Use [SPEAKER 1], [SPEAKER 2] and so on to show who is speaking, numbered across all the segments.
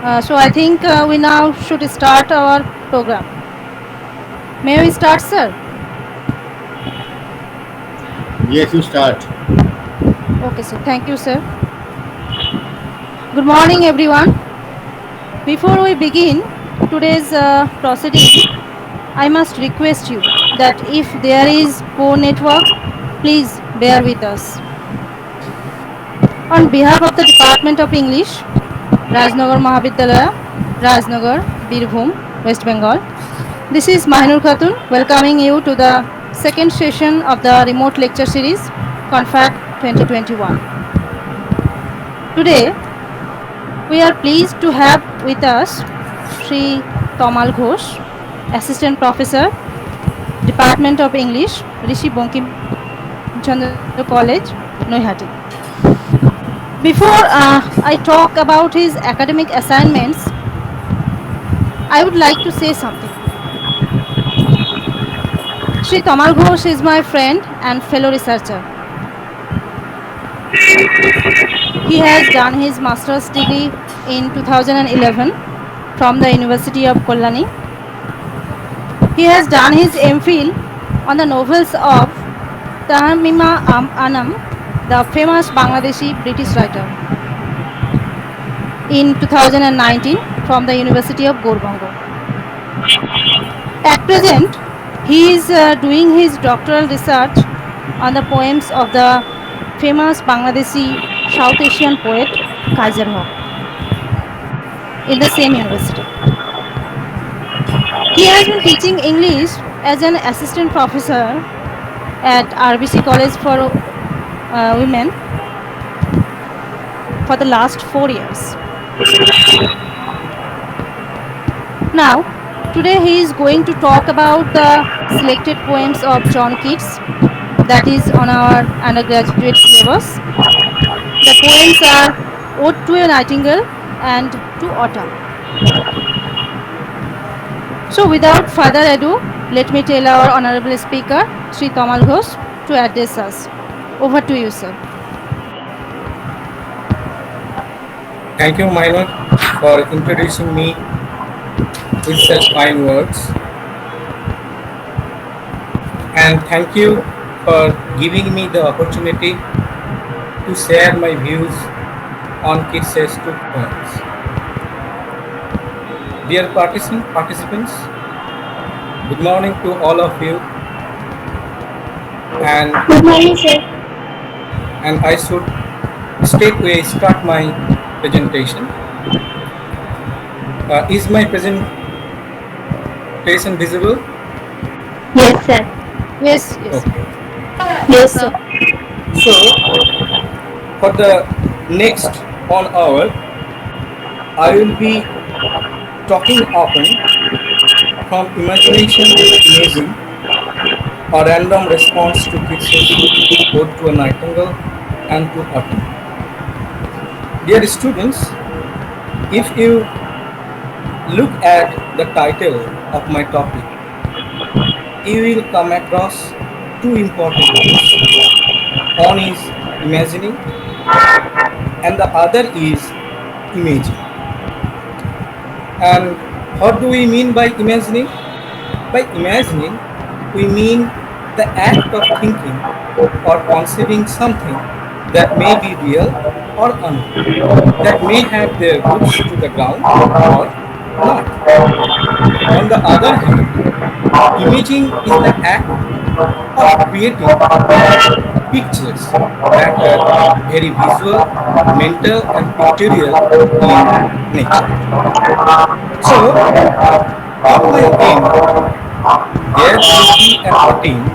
[SPEAKER 1] So I think we now should start our program. May we start, sir?
[SPEAKER 2] Yes, you start.
[SPEAKER 1] Okay, sir. Thank you, sir. Good morning, everyone. Before we begin today's proceeding, I must request you that if there is poor network, please bear with us. On behalf of the Department of English, Rajnagar Mahavidyalaya, Rajnagar, Birbhum, West Bengal, this is Mahinur Khatun welcoming you to the second session of the remote lecture series Confab 2021. Today, we are pleased to have with us Sri Tamal Ghosh, Assistant Professor, Department of English, Rishi Bankim Chandra College, Naihati. Before I talk about his academic assignments, I would like to say something. Sri Tamal Ghosh is my friend and fellow researcher. He has done his master's degree in 2011 from the University of Kolani. He has done his MPhil on the novels of Tahamima Anam, the famous Bangladeshi British writer, in 2019 from the University of Gorbango. At present, he is doing his doctoral research on the poems of the famous Bangladeshi South Asian poet Kaiser Haq in the same university. He has been teaching English as an assistant professor at RBC College for Women for the last 4 years. Now, today he is going to talk about the selected poems of John Keats that is on our undergraduate syllabus. The poems are Ode to a Nightingale and To Autumn. So without further ado, let me tell our honorable speaker, Sri Tamal Ghosh, to address us. Over to you, sir.
[SPEAKER 3] Thank you, Minor, for introducing me with such kind words. And thank you for giving me the opportunity to share my views on Keats' two poems. Dear participants, good morning to all of you. And
[SPEAKER 4] Good morning, sir.
[SPEAKER 3] I should straightway start my presentation. Is my presentation visible?
[SPEAKER 4] Yes, sir.
[SPEAKER 1] Yes, yes.
[SPEAKER 3] Okay.
[SPEAKER 4] Yes, sir.
[SPEAKER 3] So, for the next 1 hour, I will be talking often from imagination to imaging, a random response to Keats' Ode to a Nightingale and to Autumn. Dear students, if you look at the title of my topic, you will come across two important words. One is imagining and the other is imaging. And what do we mean by imagining? By imagining, we mean the act of thinking or conceiving something that may be real or unreal, that may have their roots to the ground or not. On the other hand, imaging is the act of creating pictures that are very visual, mental, and pictorial in nature. So, on my end, there will be an attempt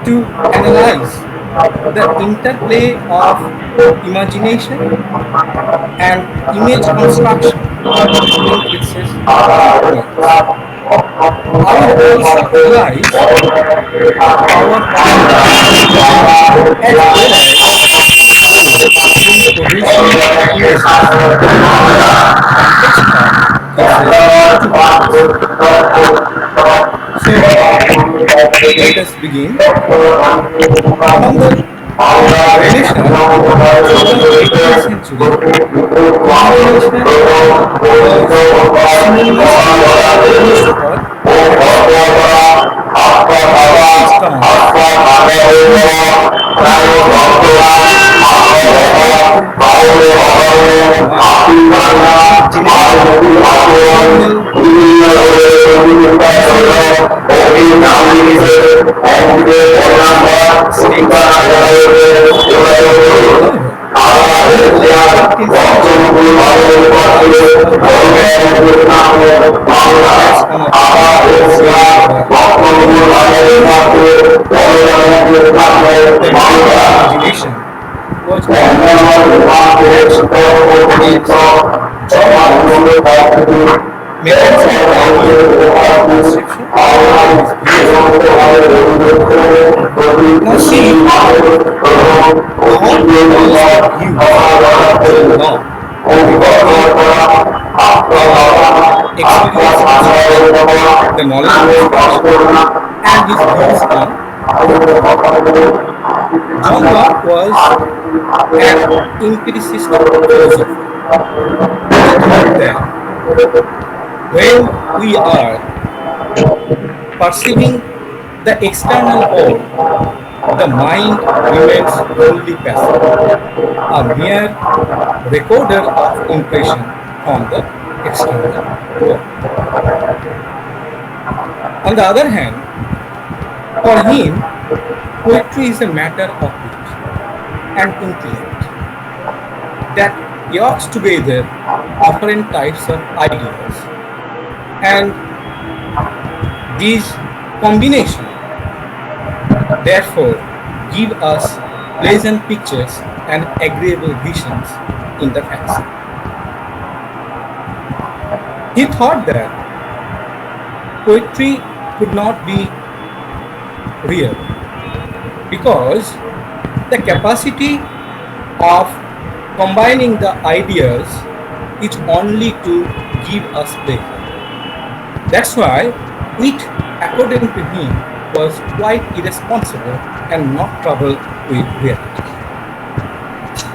[SPEAKER 3] to analyze the interplay of imagination and image construction in Keats' poems. I will also analyze the power of imagination as well as in producing images in the context of Keats' two poems. So, let us begin. From the In the Renaissance of the 18th century, imagination was synonymous with English word fantasy. These terms were used interchangeably and referred to external mind, generally criminal behavior, passions, impulses, or states of mind. However, in the late 18th century, the rise of imagination, as one of the factors shaping the development of thinking, the role of imagination was almost detached. That is, John Locke's mechanistic idea of perception in his belief. Now see how was the view of John Locke regarding our experience of speech, the knowledge of speech, and his views on thinking. John Locke was an empiricist philosopher. He thought that when we are perceiving the external world, the mind remains wholly passive, a mere recorder of impression from the external world. On the other hand, for him, poetry is a matter of wit and intellect that yokes together different types of ideas, and these combinations therefore give us pleasant pictures and agreeable visions in the fancy. He thought that poetry could not be real because the capacity of combining the ideas is only to give us pleasure. That's why it, according to him, was quite irresponsible and not troubled with reality.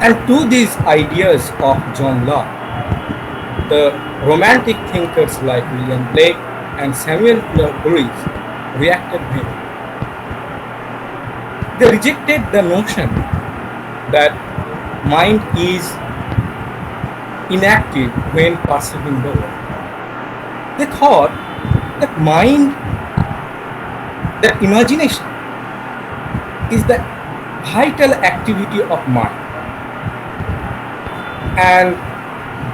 [SPEAKER 3] And to these ideas of John Locke, the romantic thinkers like William Blake and Samuel Clarke reacted vividly. They rejected the notion that mind is inactive when perceiving the world. They thought that mind, that imagination, is the vital activity of mind. And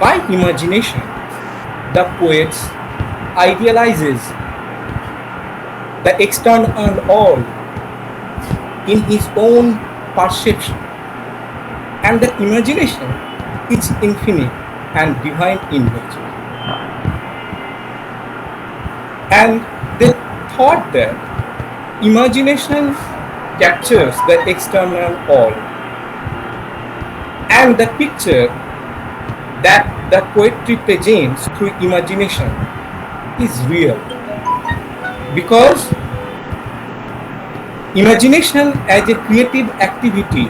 [SPEAKER 3] by imagination, the poet idealizes the external world in his own perception, and the imagination is infinite and divine in nature. And they thought that imagination captures the external world, and the picture that the poetry presents through imagination is real, because imagination as a creative activity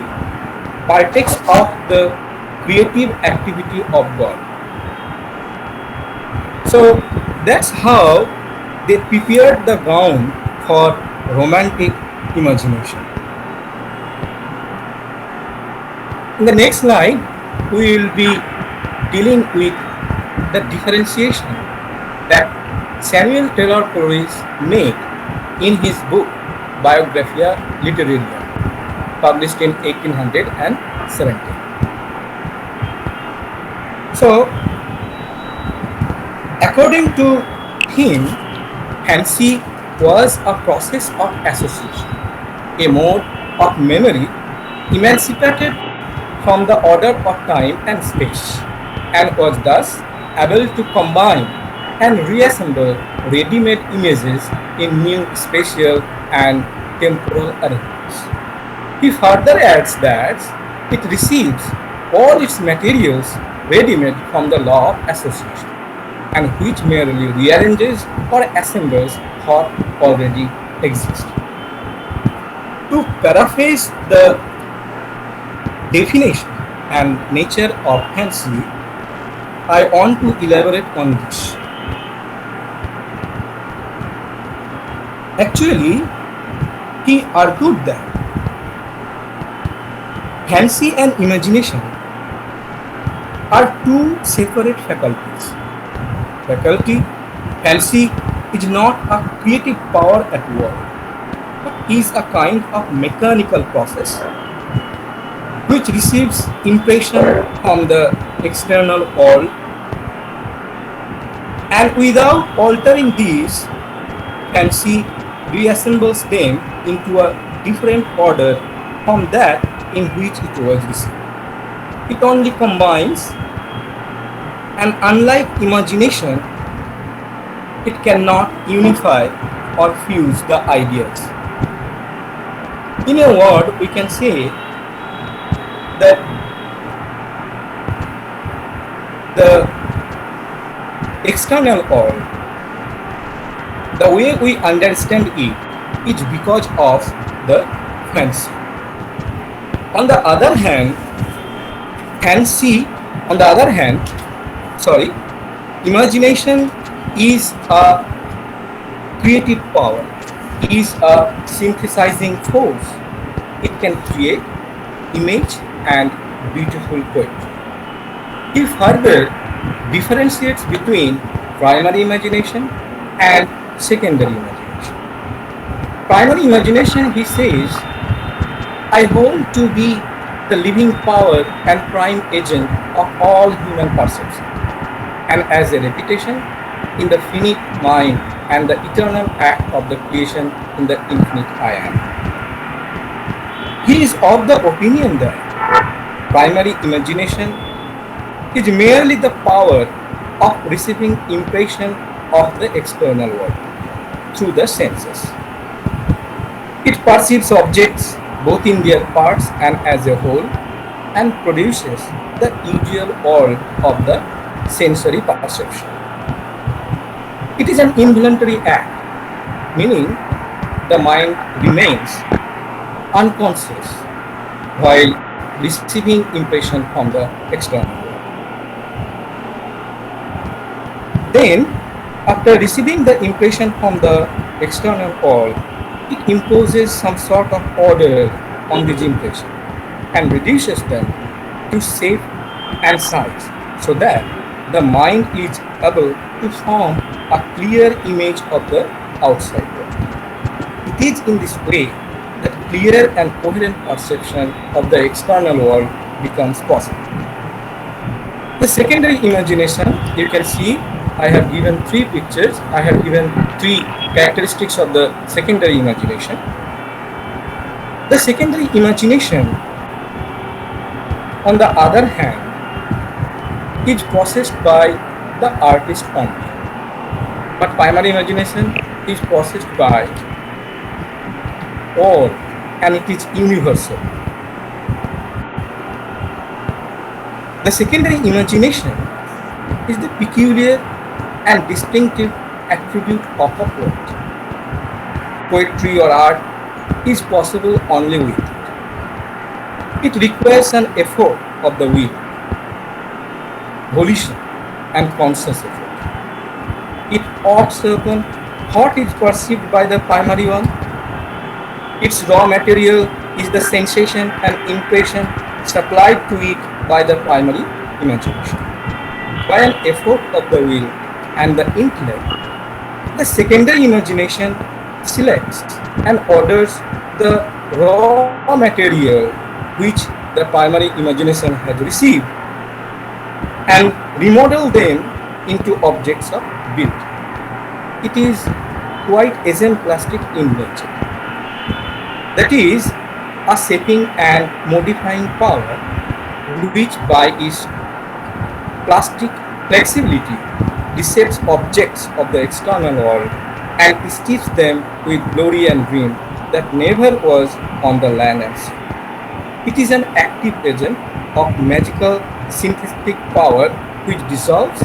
[SPEAKER 3] partakes of the creative activity of God. So that's how they prepared the ground for romantic imagination. In the next slide, we will be dealing with the differentiation that Samuel Taylor Coleridge made in his book Biographia Literaria, published in 1870. So, according to him, fancy was a process of association, a mode of memory emancipated from the order of time and space, and was thus able to combine and reassemble ready-made images in new spatial and temporal arrangements. He further adds that it receives all its materials ready-made from the law of association, and which merely rearranges or assembles what already exists. To paraphrase the definition and nature of fancy, I want to elaborate on this. Actually, he argued that fancy and imagination are two separate faculties. Faculty, fancy is not a creative power at work, but is a kind of mechanical process which receives impression from the external world, and without altering these, fancy reassembles them into a different order from that in which it was received. It only combines, and unlike imagination, it cannot unify or fuse the ideas. In a word, we can say that the external world, the way we understand it, is because of the fancy. On the other hand, imagination is a creative power, is a synthesizing force. It can create image and beautiful poetry. He further differentiates between primary imagination and secondary imagination. Primary imagination, he says, I hold to be the living power and prime agent of all human perception, and as a repetition in the finite mind and the eternal act of the creation in the infinite I am. He is of the opinion that primary imagination is merely the power of receiving impression of the external world through the senses. It perceives objects both in their parts and as a whole, and produces the usual world of the sensory perception. It is an involuntary act, meaning the mind remains unconscious while receiving impression from the external world. Then, after receiving the impression from the external world, it imposes some sort of order on these impressions and reduces them to shape and size so that the mind is able to form a clear image of the outside world. It is in this way that clear and coherent perception of the external world becomes possible. The secondary imagination, you can see I have given three pictures. I have given three characteristics of the secondary imagination. The secondary imagination, on the other hand, is processed by the artist only. But primary imagination is processed by all, and it is universal. The secondary imagination is the peculiar and distinctive attribute of a poet. Poetry or art is possible only with it. It requires an effort of the will, volition, and conscious effort. It acts upon what is perceived by the primary one. Its raw material is the sensation and impression supplied to it by the primary imagination. By an effort of the will and the intellect, the secondary imagination selects and orders the raw material which the primary imagination has received and remodel them into objects of beauty. It is quite exemplastic in nature. That is, a shaping and modifying power which by its plastic flexibility reshapes objects of the external world and stitches them with glory and dream that never was on the land and sea. It is an active agent of magical synthetic power which dissolves,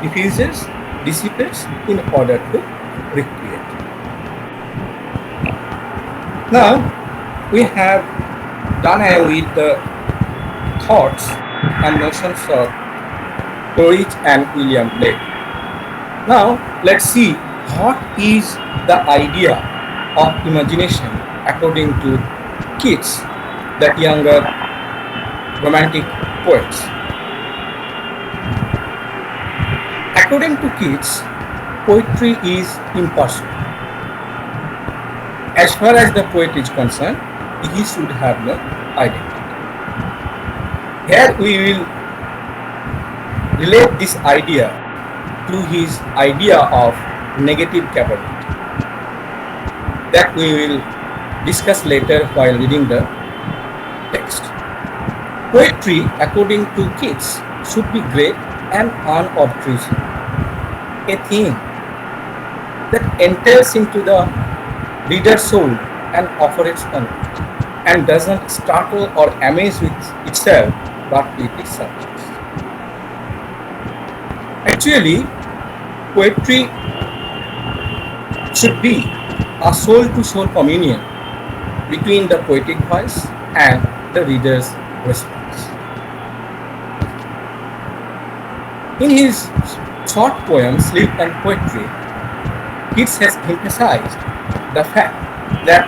[SPEAKER 3] diffuses, dissipates in order to recreate. Now, we have done away with the thoughts and notions of Coleridge and William Blake. Now, let's see what is the idea of imagination according to Keats, the younger romantic poets. According to Keats, poetry is impersonal. As far as the poet is concerned, he should have no identity. Here we will relate this idea to his idea of negative capability that we will discuss later while reading the text. Poetry, according to Keats, should be great and unobtrusive, a thing that enters into the reader's soul and operates on it, and doesn't startle or amaze with itself but with its subjects. Actually, poetry should be a soul-to-soul communion between the poetic voice and the reader's response. In his short poem Sleep and Poetry, Keats has emphasized the fact that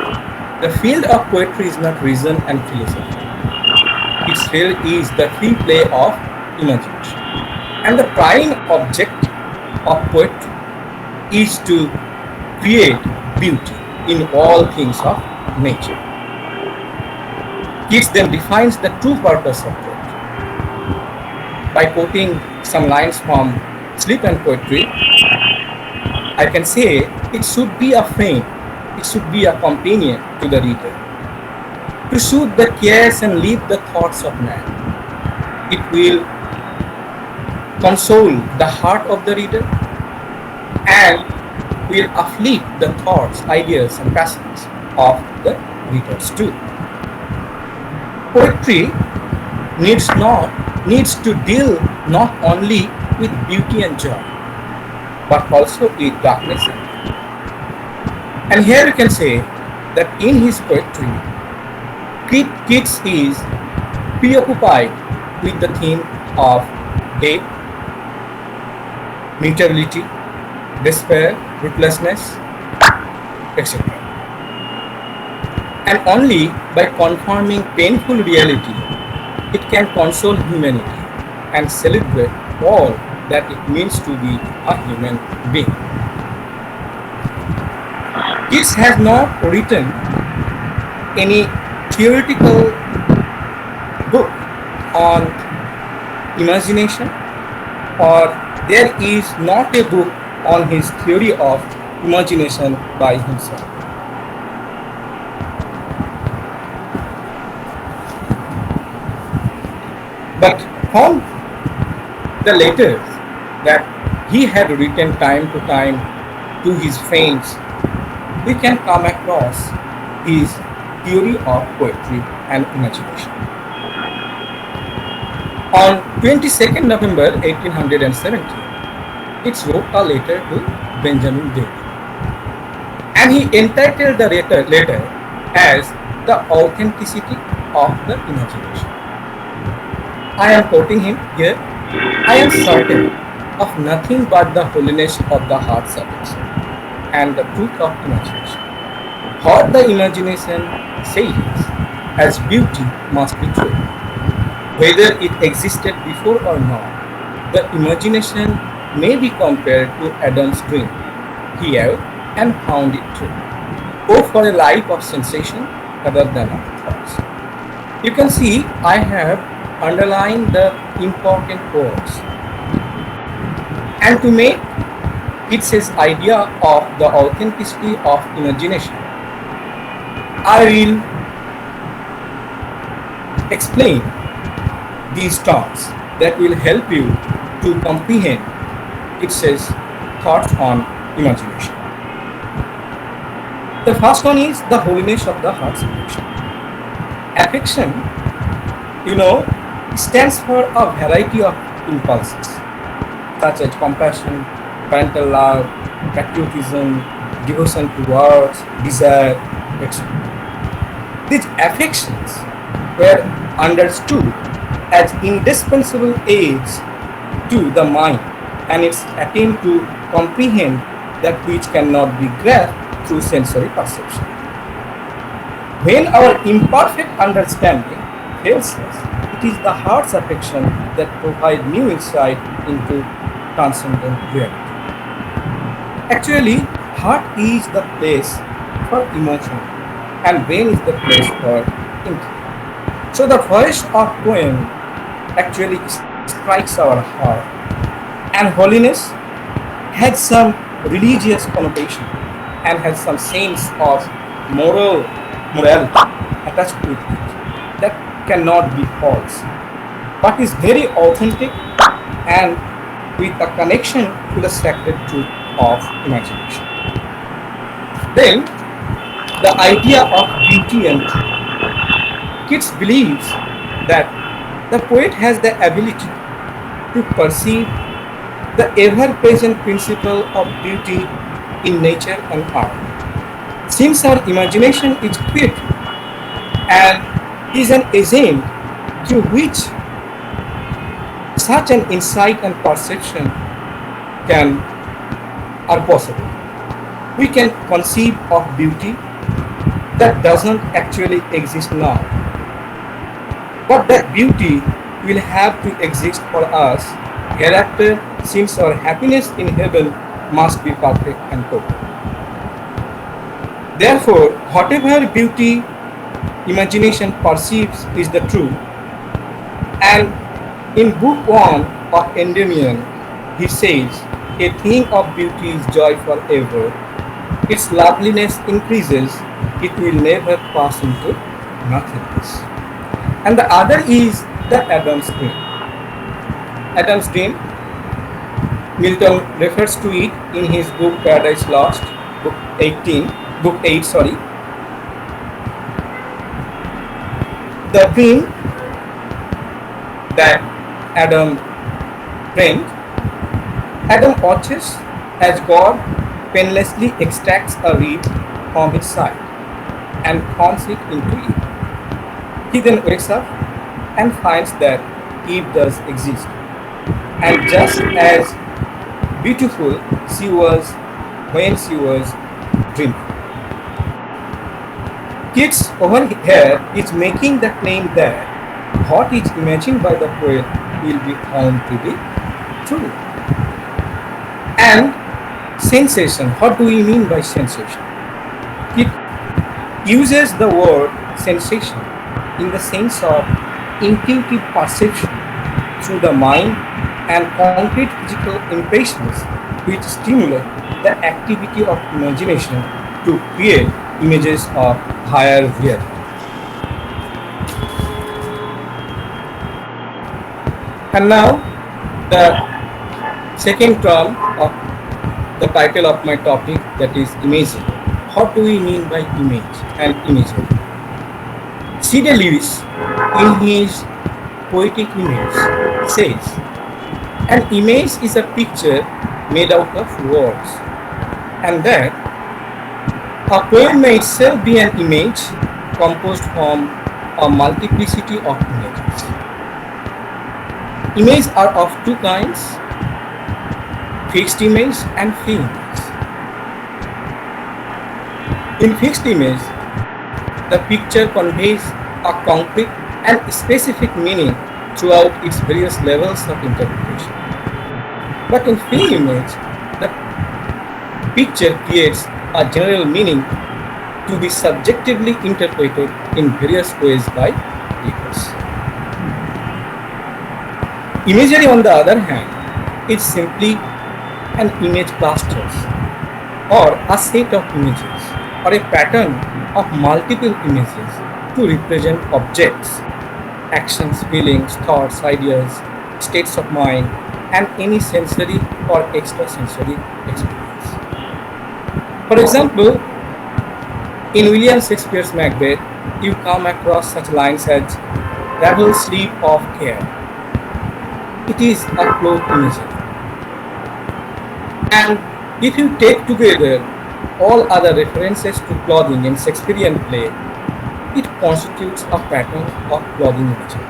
[SPEAKER 3] the field of poetry is not reason and philosophy. Its field is the free play of imagination. And the prime object of poetry is to create beauty in all things of nature. Keats then defines the true purpose of poetry by quoting some lines from Sleep and Poetry. I can say it should be a friend, it should be a companion to the reader, to soothe the cares and lift the thoughts of man. It will console the heart of the reader and will uplift the thoughts, ideas and passions of the readers too. Poetry needs to deal not only with beauty and joy, but also with darkness and light. And here you can say that in his poetry, Keats is preoccupied with the theme of death, mutability, despair, ruthlessness, etc. And only by confirming painful reality, it can console humanity and celebrate all that it means to be a human being. Keats has not written any theoretical book on imagination, or there is not a book on his theory of imagination by himself. But from the letters that he had written time to time to his friends, we can come across his theory of poetry and imagination. On 22nd November 1870, Keats wrote a letter to Benjamin Disraeli, and he entitled the letter as The Authenticity of the Imagination. I am quoting him here. I am certain of nothing but the holiness of the heart's affection and the truth of imagination. What the imagination says as beauty must be true. Whether it existed before or not, the imagination may be compared to Adam's dream. He had and found it true. Oh, for a life of sensation rather than of thoughts. You can see I have underlined the important words. And to make Keats' idea of the authenticity of imagination, I will explain these terms that will help you to comprehend Keats' thoughts on imagination. The first one is the holiness of the heart's affection. Affection, stands for a variety of impulses such as compassion, parental love, patriotism, devotion towards, desire, etc. These affections were understood as indispensable aids to the mind and its attempt to comprehend that which cannot be grasped through sensory perception. When our imperfect understanding fails us, it is the heart's affection that provide new insight into transcendent reality. Actually, heart is the place for emotion and brain is the place for intellect. So the voice of poem actually strikes our heart, and holiness has some religious connotation and has some sense of morality attached to it that cannot be false, but is very authentic and with a connection to the sacred truth of imagination. Then the idea of beauty and truth. Keats believes that the poet has the ability to perceive the ever-present principle of beauty in nature and art. Since our imagination is creative and is an agent through which such an insight and perception can are possible, we can conceive of beauty that doesn't actually exist now, but that beauty will have to exist for us hereafter, since our happiness in heaven must be perfect and total. Therefore, whatever beauty imagination perceives is the truth. And in Book 1 of Endymion, he says, a thing of beauty is joy forever. Its loveliness increases, it will never pass into nothingness. And the other is the Adam's dream. Adam's dream, Milton refers to it in his book Paradise Lost, book 8, sorry. The dream that Adam dreamed, Adam watches as God painlessly extracts a reed from his side and throws it into Eve. He then wakes up and finds that Eve does exist, and just as beautiful she was when she was dreaming. Keats over here is making the claim that what is imagined by the poet will be found to be true. And sensation, what do we mean by sensation? It uses the word sensation in the sense of intuitive perception through the mind and concrete physical impressions which stimulate the activity of imagination to create images of higher reality. And now the second term of the title of my topic, that is imaging. What do we mean by image and imagery? C.D. Lewis in his Poetic Image says, an image is a picture made out of words, and that a poem may itself be an image composed from a multiplicity of images. Images are of two kinds, fixed image and free image. In fixed image, the picture conveys a concrete and specific meaning throughout its various levels of interpretation. But in free image, the picture creates a general meaning to be subjectively interpreted in various ways by readers. Imagery, on the other hand, is simply an image clusters or a set of images or a pattern of multiple images to represent objects, actions, feelings, thoughts, ideas, states of mind, and any sensory or extrasensory experience. For example, in William Shakespeare's Macbeth, you come across such lines as "Ravel sleep of care." It is a cloth imagery. And if you take together all other references to clothing in Shakespearean play, it constitutes a pattern of clothing imagery.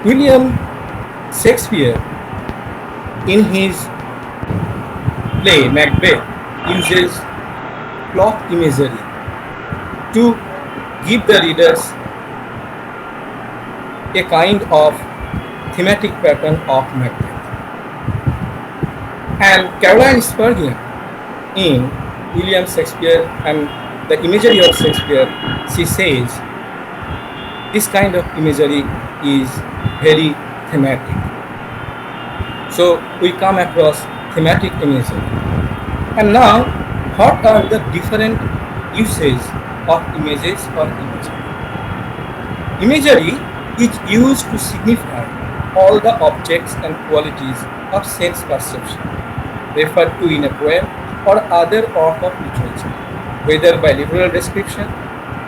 [SPEAKER 3] William Shakespeare, in his play Macbeth, uses plot imagery to give the readers a kind of thematic pattern of Macbeth. And Caroline Spurgeon, in William Shakespeare and the imagery of Shakespeare, she says this kind of imagery is very thematic. So we come across thematic imagery. And now, what are the different uses of images or imagery? Imagery is used to signify all the objects and qualities of sense perception referred to in a poem or other work of literature, whether by literal description,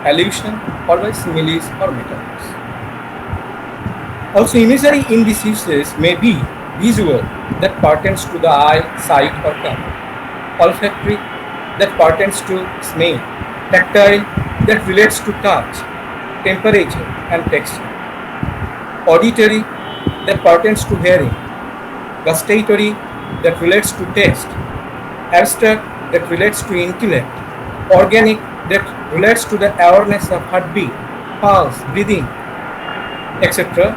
[SPEAKER 3] allusion, or by similes or metaphors. Also, imagery in these uses may be visual, that pertains to the eye, sight, or color; olfactory, that pertains to smell; tactile, that relates to touch, temperature, and texture; auditory, that pertains to hearing; gustatory, that relates to taste; abstract, that relates to intellect; organic, that relates to the awareness of heartbeat, pulse, breathing, etc.,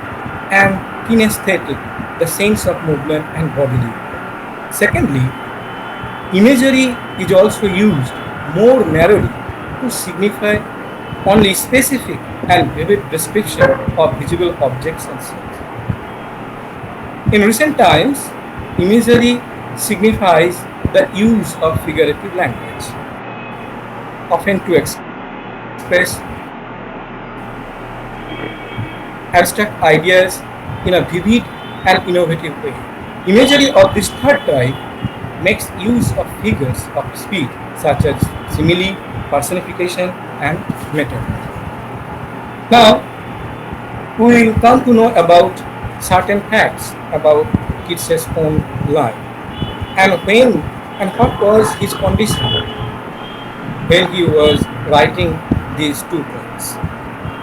[SPEAKER 3] and kinesthetic, the sense of movement and bodily. Secondly, imagery is also used more narrowly to signify only specific and vivid description of visible objects and scenes. In recent times, imagery signifies the use of figurative language, often to express abstract ideas in a vivid and innovative way. Imagery of this third type makes use of figures of speech such as simile, personification, and metaphor. Now, we will come to know about certain facts about Keats' own life and when and what was his condition when he was writing these two poems.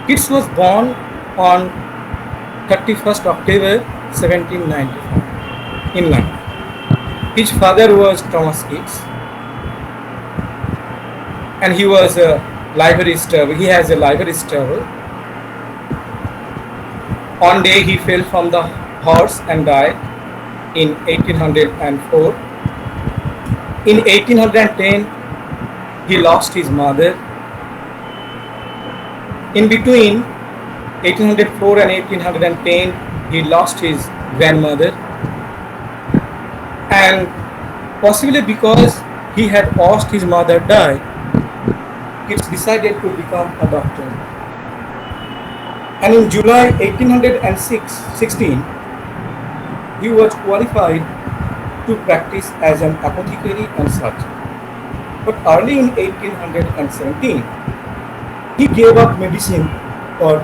[SPEAKER 3] Keats was born on 31st October 1795 in London. His father was Thomas Keats, and he was a library stable. He has a library stable. One day he fell from the horse and died in 1804. In 1810, he lost his mother. In between 1804 and 1810, he lost his grandmother, and possibly because he had watched his mother die, he decided to become a doctor. And in July 1816, he was qualified to practice as an apothecary and surgeon. But early in 1817, he gave up medicine or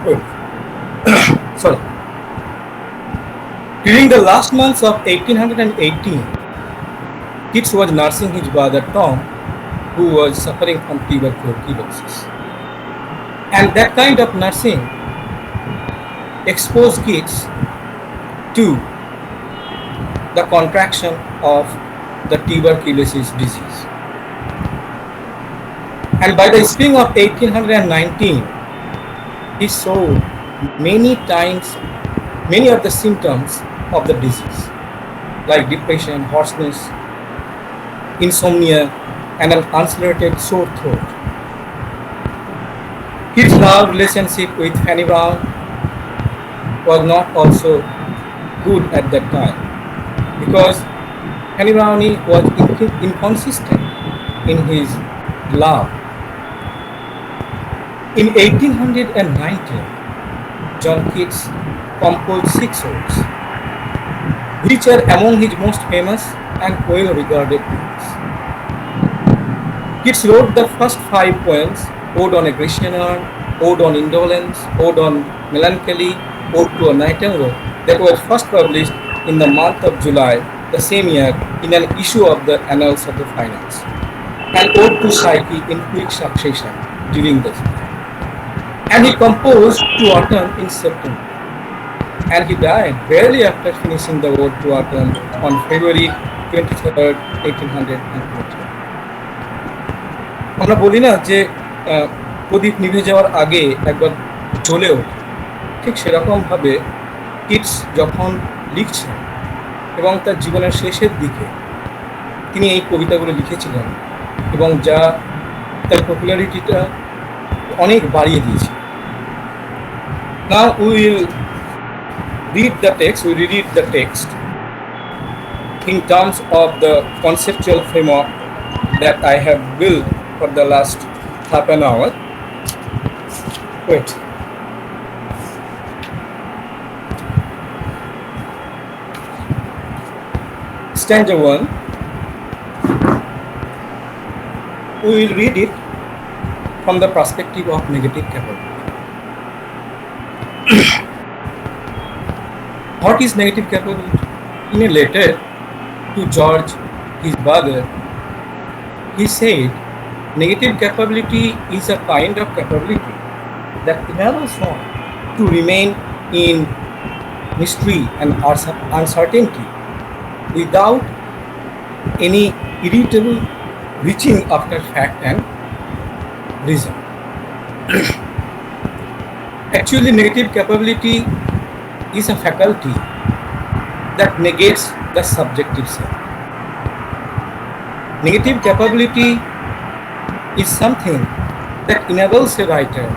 [SPEAKER 3] sorry. During the last months of 1818, Keats was nursing his brother Tom, who was suffering from tuberculosis. And that kind of nursing exposed Keats to the contraction of the tuberculosis disease. And by the spring of 1819, he showed many of the symptoms of the disease, like depression, hoarseness, insomnia, and an ulcerated sore throat. His love relationship with Fanny Brown was not also good at that time, because Fanny Brown was inconsistent in his love. In 1819, John Keats composed 6 odes, which are among his most famous and well-regarded poems. Keats wrote the first 5 poems: Ode on a Grecian Urn, Ode on Indolence, Ode on Melancholy, Ode to a Nightingale, that was first published in the month of July the same year in an issue of the Annals of the Finance, and Ode to Psyche in quick succession during this time. And he composed to autumn in September. and he died barely after finishing the ode to autumn on February 23rd, 1820. আমরা বলি না যে প্রদীপ নিভে যাওয়ার আগে একবার জ্বলে ওঠে, ঠিক সেরকমভাবে কিটস যখন লিখছেন এবং তার জীবনের শেষের দিকে তিনি এই কবিতাগুলো লিখেছিলেন এবং যা তার পপুলারিটিটা অনেক বাড়িয়ে দিয়েছে। Now we will read the text, we reread the text in terms of the conceptual framework that I have built for the last half an hour. Wait. Stanza 1. We will read it from the perspective of negative capability. What is negative capability? In a letter to George, his brother, he said, negative capability is a kind of capability that enables one to remain in mystery and uncertainty without any irritable reaching after fact and reason. Actually, negative capability is a faculty that negates the subjective self. Negative capability is something that enables a writer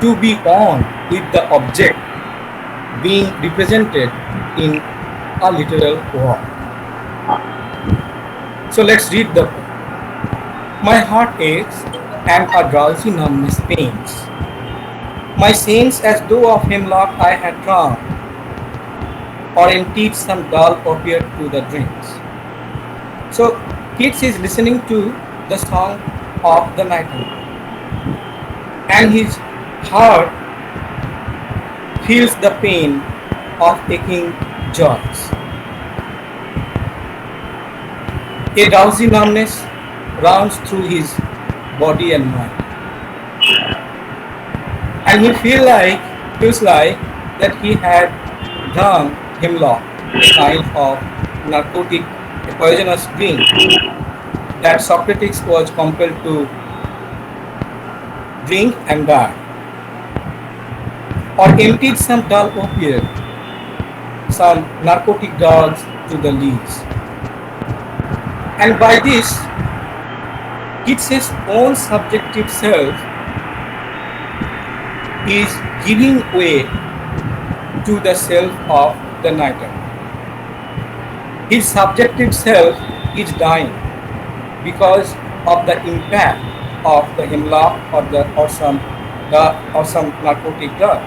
[SPEAKER 3] to be on with the object being represented in a literal work. So let's read the poem. My heart aches and a drowsy numbness pains. My sense as though of hemlock I had drunk, or indeed some dull opiate to the drinks. So Keats is listening to the song of the Nightingale, and his heart feels the pain of aching joys. A drowsy numbness runs through his body and mind, and he feels like that he had drunk hemlock, a kind of narcotic, a poisonous drink that Socrates was compelled to drink and die, or emptied some dull opiate, some narcotic drugs to the leaves. And by this, Keats' own subjective self is giving way to the self of the Nightingale. His subjective self is dying because of the impact of the hemlock or some narcotic drug.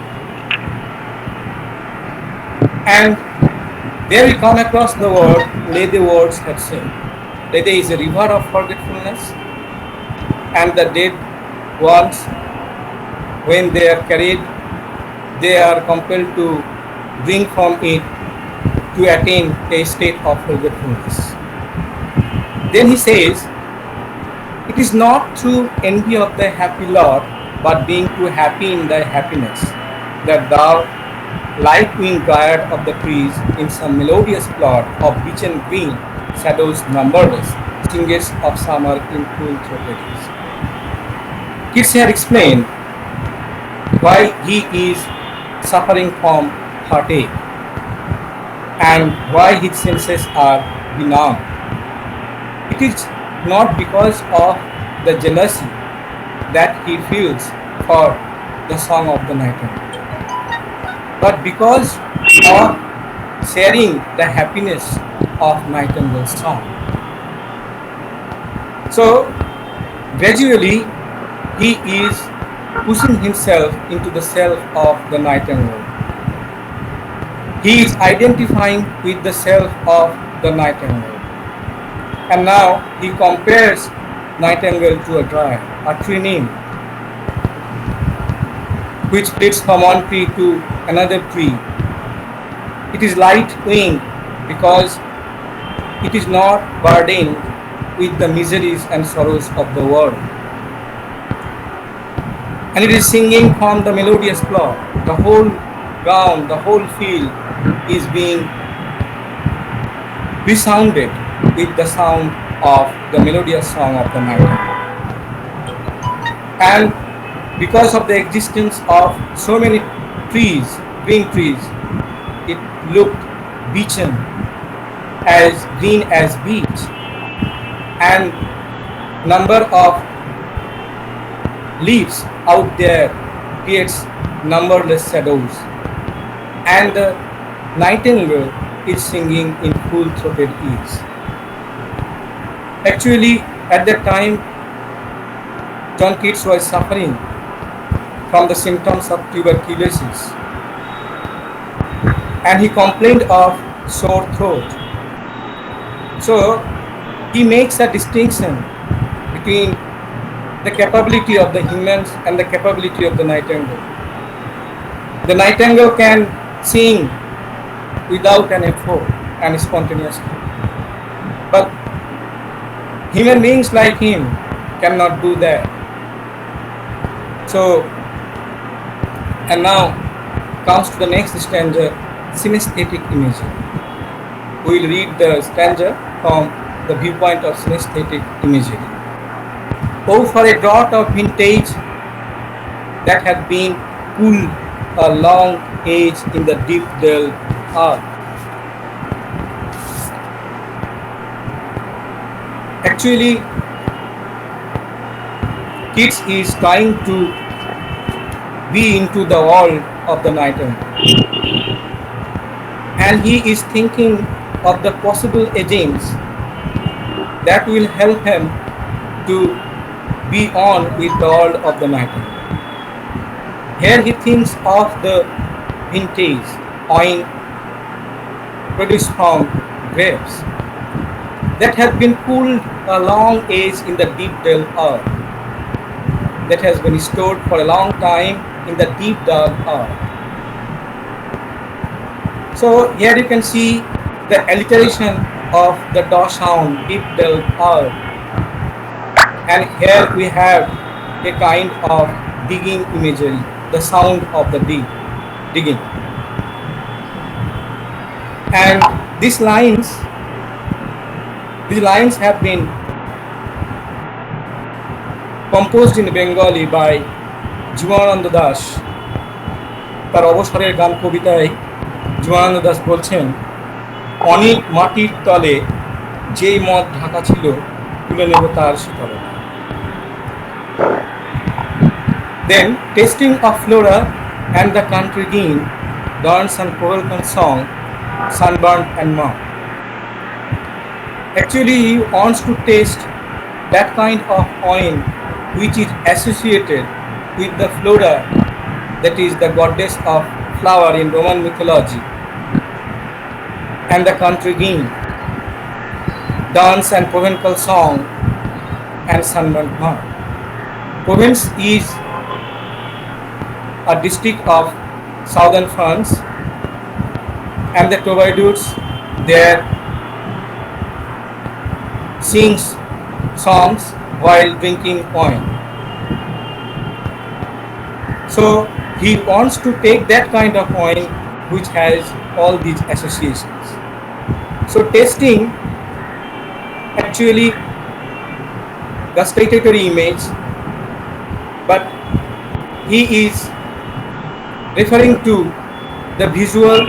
[SPEAKER 3] And there we come across the word "Lede words had said." Lede is a river of forgetfulness, and the dead ones, when they are carried, they are compelled to drink from it to attain a state of forgetfulness. Then he says, it is not through envy of the happy lot, but being too happy in thy happiness, that thou, like winged dryad of the trees, in some melodious plot of beechen green, shadows numberless, singest of summer in cool throated. Keats here explained why he is suffering from heartache and why his senses are benumbed. It is not because of the jealousy that he feels for the song of the Nightingale, but because of sharing the happiness of Nightingale's song. So gradually he is pushing himself into the self of the Nightingale. He is identifying with the self of the Nightingale. And now he compares Nightingale to a dryad, a tree nymph, which flits from one tree to another tree. It is light winged because it is not burdened with the miseries and sorrows of the world. And it is singing from the melodious plot. The whole ground, the whole field is being resounded with the sound of the melodious song of the nightingale. And because of the existence of so many trees, green trees, it looked beechen, as green as beach, and number of leaves out there creates numberless shadows, and the nightingale is singing in full-throated ease. Actually, at that time, John Keats was suffering from the symptoms of tuberculosis, and he complained of sore throat. So he makes a distinction between the capability of the humans and the capability of the nightingale. The nightingale can sing without an effort and spontaneously, but human beings like him cannot do that. So, and now comes to the next stanza, synesthetic imagery. We will read the stanza from the viewpoint of synesthetic imagery. Oh, for a draught of vintage that had been cooled a long age in the deep dull earth. Actually, Keats is trying to be into the world of the nightingale, and he is thinking of the possible agents that will help him to be on with the world of the nightingale. Here he thinks of the vintage wine produced from grapes that have been cooled a long age in the deep dull earth, that has been stored for a long time in the deep dark earth. So here you can see the alliteration of the daw sound, deep dull earth, and here we have a kind of digging imagery, the sound of the digging. And these lines have been composed in Bengali by Jibanananda Das. তার অবসরের গান কবিতায় জীবনানন্দ দাশ বলছেন, অনেক মাটির তলে যেই মদ ঢাকা ছিল তুলে নেব তার শীতলতা। Then tasting of flora and the country green, dance and Provencal song, sunburnt and mud. Actually, he wants to taste that kind of wine which is associated with the flora, that is the goddess of flower in Roman mythology, and the country green, dance and Provencal song, and sunburnt mud. Provence is a district of southern France, and the troubadours there sings songs while drinking wine. So he wants to take that kind of wine which has all these associations. So tasting actually gustatory image, but he is referring to the visual,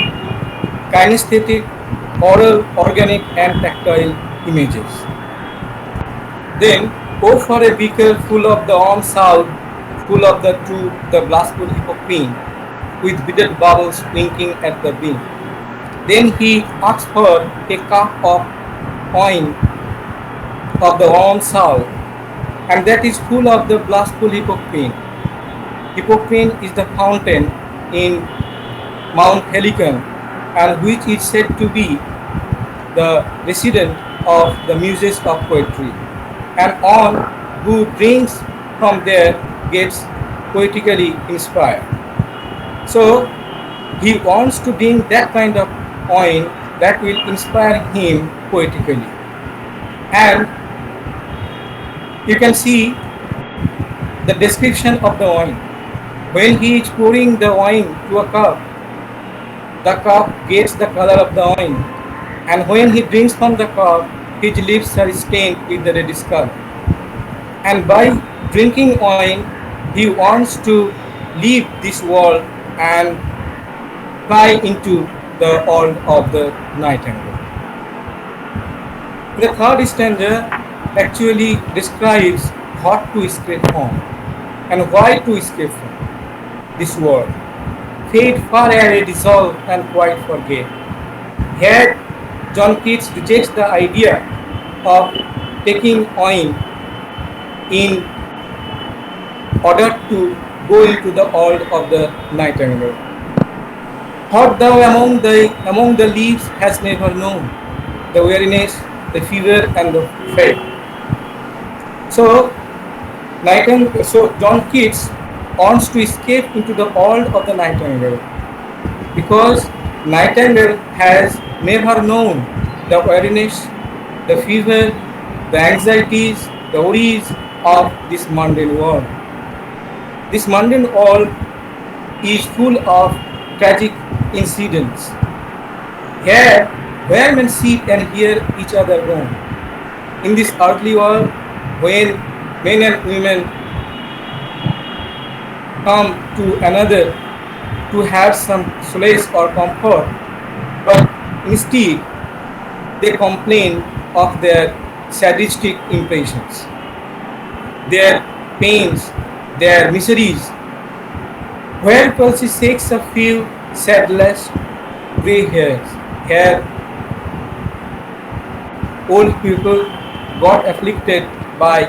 [SPEAKER 3] kinesthetic, oral, organic and tactile images. Then, oh for a beaker full of the warm south, full of the true, the blissful hippocrene, with beaded bubbles winking at the brim. Then he asks for a cup of wine of the warm south, and that is full of the blissful hippocrene. Hippocrene is the fountain in Mount Helicon, and which is said to be the resident of the muses of poetry, and all who drinks from there gets poetically inspired. So he wants to drink that kind of wine that will inspire him poetically. And you can see the description of the wine. When he is pouring the wine to a cup, the cock gets the color of the wine, and when he drinks from the cup, his lips are stained with the reddish color. And by drinking wine, he wants to leave this world and fly into the world of the Nightingale. The third stanza actually describes what to escape from and why to escape from this world. Fade far away, dissolve and quite forget. Here, John Keats rejects the idea of taking wine in order to go into the world of the Nightingale. What thou among the leaves has never known, the weariness, the fever and the fate. So John Keats wants to escape into the world of the Nightingale because Nightingale has never known the weariness, the fever, the anxieties, the worries of this mundane world. This mundane world is full of tragic incidents. Here, where men sit and hear each other groan. In this earthly world, when men and women come to another to have some solace or comfort, but instead they complain of their sadistic impressions, their pains, their miseries. Where Percy shakes a few shadowless grey hairs, here old people got afflicted by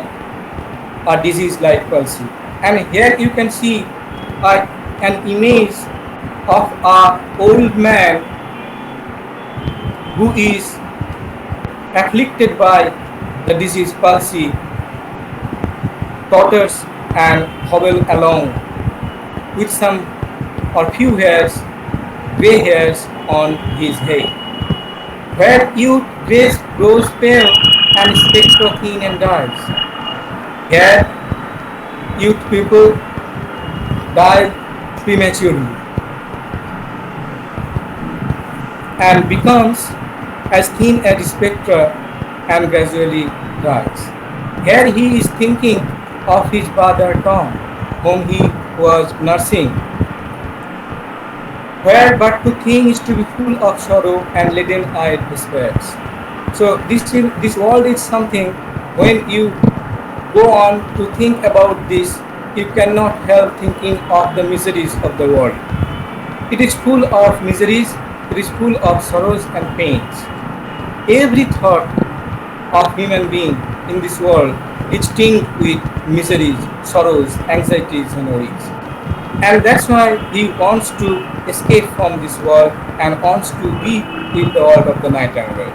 [SPEAKER 3] a disease like palsy. And here you can see an image of an old man who is afflicted by the disease palsy, totters and hobble along with some or few hairs, grey hairs on his head. Where youth grows pale and spectre thin and dies. Here youth people die prematurely and becomes as thin as spectre and gradually dies. Here he is thinking of his father Tom, whom he was nursing. Where but to think is to be full of sorrow and leaden-eyed despairs. So this world is something, when you go on to think about this, you cannot help thinking of the miseries of the world. It is full of miseries, it is full of sorrows and pains. Every thought of human being in this world is tinged with miseries, sorrows, anxieties and worries. And that's why he wants to escape from this world and wants to be with the world of the Nightingale.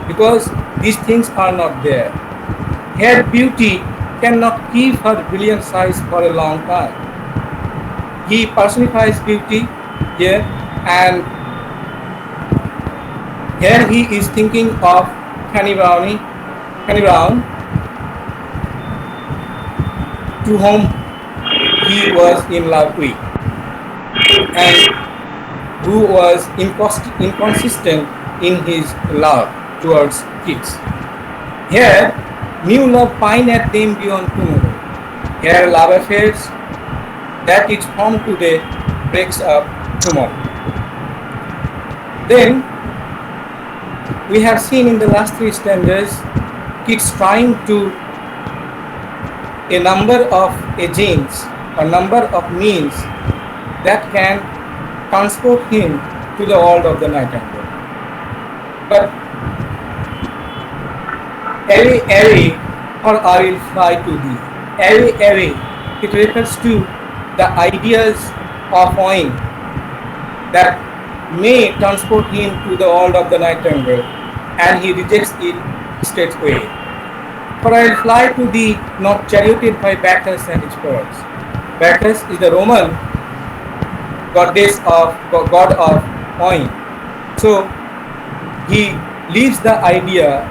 [SPEAKER 3] Because these things are not there. Her beauty cannot keep her brilliant eyes for a long time. He personifies beauty here, and here he is thinking of Fanny Brown, to whom he was in love with, and who was inconsistent in his love towards Keats. Here, new love pine at them beyond tomorrow. Here, love affairs that is formed today breaks up tomorrow. Then, we have seen in the last three stanzas, Keats trying to a number of agents, a number of means that can transport him to the world of the Nightingale. But away, away, or I will fly to thee. Away, away, it refers to the ideas of wine that may transport him to the world of the Nightingale, and he rejects it straightway. For I will fly to thee, not charioted by Bacchus and his pearls. Bacchus is the Roman god of wine. So he leaves the idea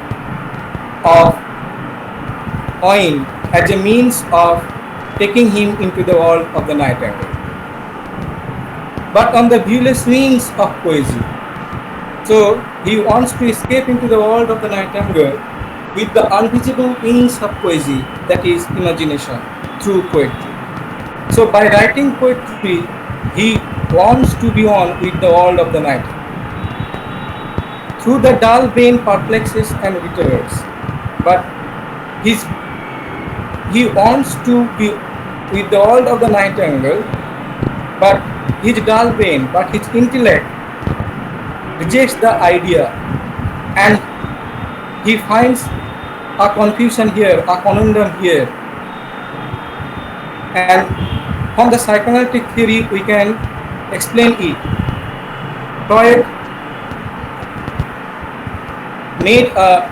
[SPEAKER 3] of wine as a means of taking him into the world of the Nightingale. but on the viewless wings of poesy. So he wants to escape into the world of the Nightingale with the invisible wings of poesy, that is imagination, through poetry. So by writing poetry, he wants to be on with the world of the night. Through the dull brain perplexes and reiterates, but his, he wants to be with the world of the Nightingale, but his dull brain, but his intellect rejects the idea, and he finds a confusion here, a conundrum here. And from the psychoanalytic theory, we can explain it. Freud made a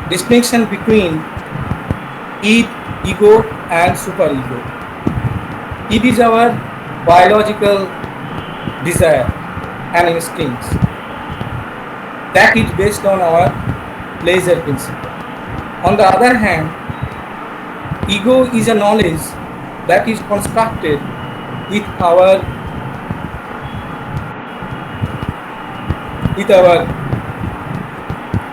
[SPEAKER 3] distinction between id, ego, and superego. Id is our biological desire and instincts. That is based on our pleasure principle. On the other hand, ego is a knowledge that is constructed with our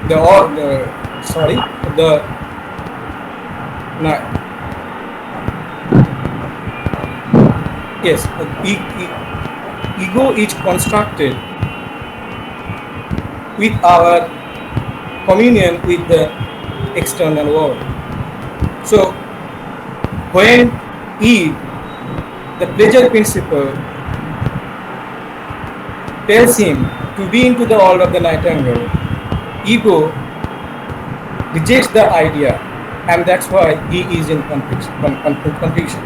[SPEAKER 3] the or the sorry the no, yes ego is constructed with our communion with the external world. So when Eve, the pleasure principle, tells him to be into the world of the Nightingale, ego rejects the idea, and that's why he is in confusion.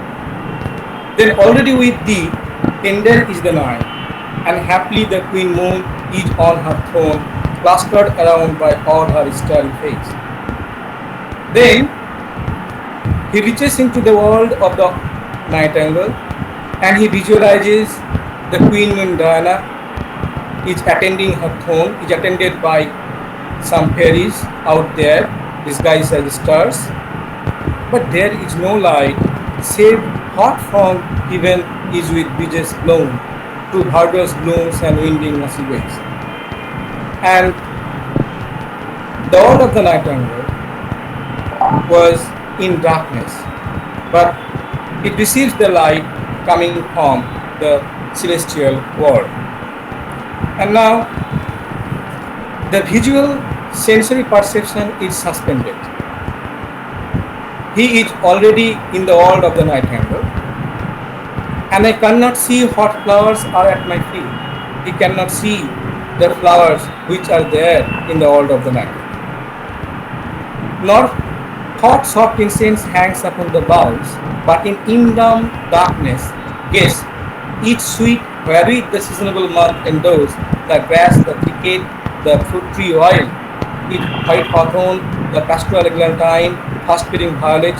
[SPEAKER 3] Then already with thee, tender is the night, and happily the queen moon is on her throne, clustered around by all her starry face. Then he reaches into the world of the Nightingale, and he visualizes the queen moon Diana is attending her throne, is attended by some fairies out there disguised as stars, but there is no light save hot from heaven is with breezes blown to verdurous blooms and winding mossy ways. And the world of the Nightingale was in darkness, but it receives the light coming from the celestial world. And now the visual sensory perception is suspended. He is already in the world of the Nightingale, and I cannot see what flowers are at my feet. He cannot see the flowers which are there in the world of the night. Nor hot soft incense hangs upon the boughs, but in indom darkness, yes, each sweet wherewith the seasonable month endows the grass, the thicket, the fruit tree oil, each white hawthorn, the pastoral eglantine, fast-feeding violet,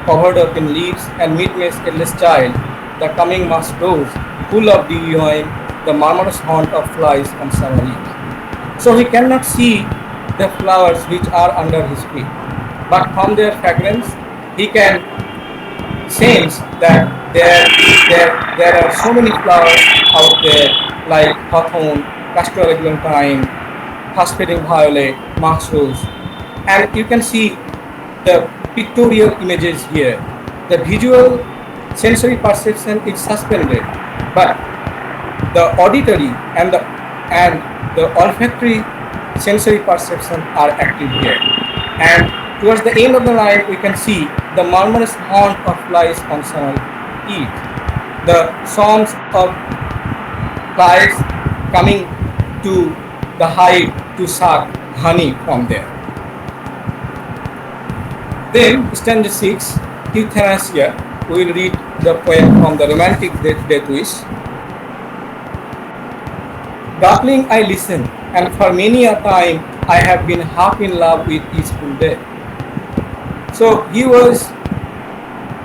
[SPEAKER 3] covered up in leaves, and midmay's endless child, the coming mask rose, full of dewy wine, the murmurous haunt of flies on summer eve. So he cannot see the flowers which are under his feet, but from their fragrance he can sense that there are so many flowers out there like hawthorn, pastoral eglantine, fast-fading violet, mask rose, and you can see the pictorial images here. The visual sensory perception is suspended, but the auditory and the olfactory sensory perception are active here. And towards the end of the line, we can see the murmurous haunt of flies on summer eve, the songs of flies coming to the hive to suck honey from there. Then, stanza 6, Euthanasia, we will read the poem from the Romantic Death Wish. Darkling I listen, and for many a time I have been half in love with peaceful death. So he was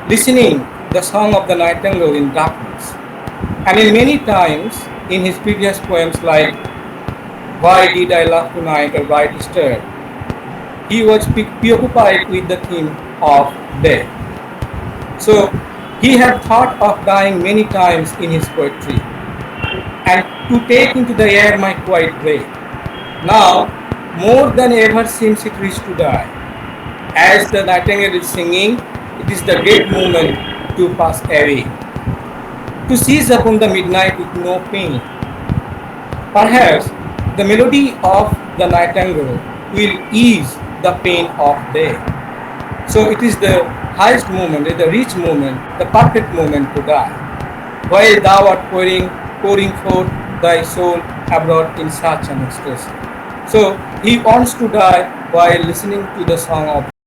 [SPEAKER 3] listening the song of the Nightingale in darkness. And in many times in his previous poems like Why Did I Love Tonight or Bright Star, he was preoccupied with the theme of death. So he had thought of dying many times in his poetry. and to take into the air my quiet breath. Now, more than ever seems it reached to die. As the nightingale is singing, it is the great moment to pass away, to seize upon the midnight with no pain. Perhaps the melody of the nightingale will ease the pain of death. So it is the highest moment, the rich moment, the perfect moment to die. While thou art pouring forth thy soul abroad in such an expression. So he wants to die while listening to the song of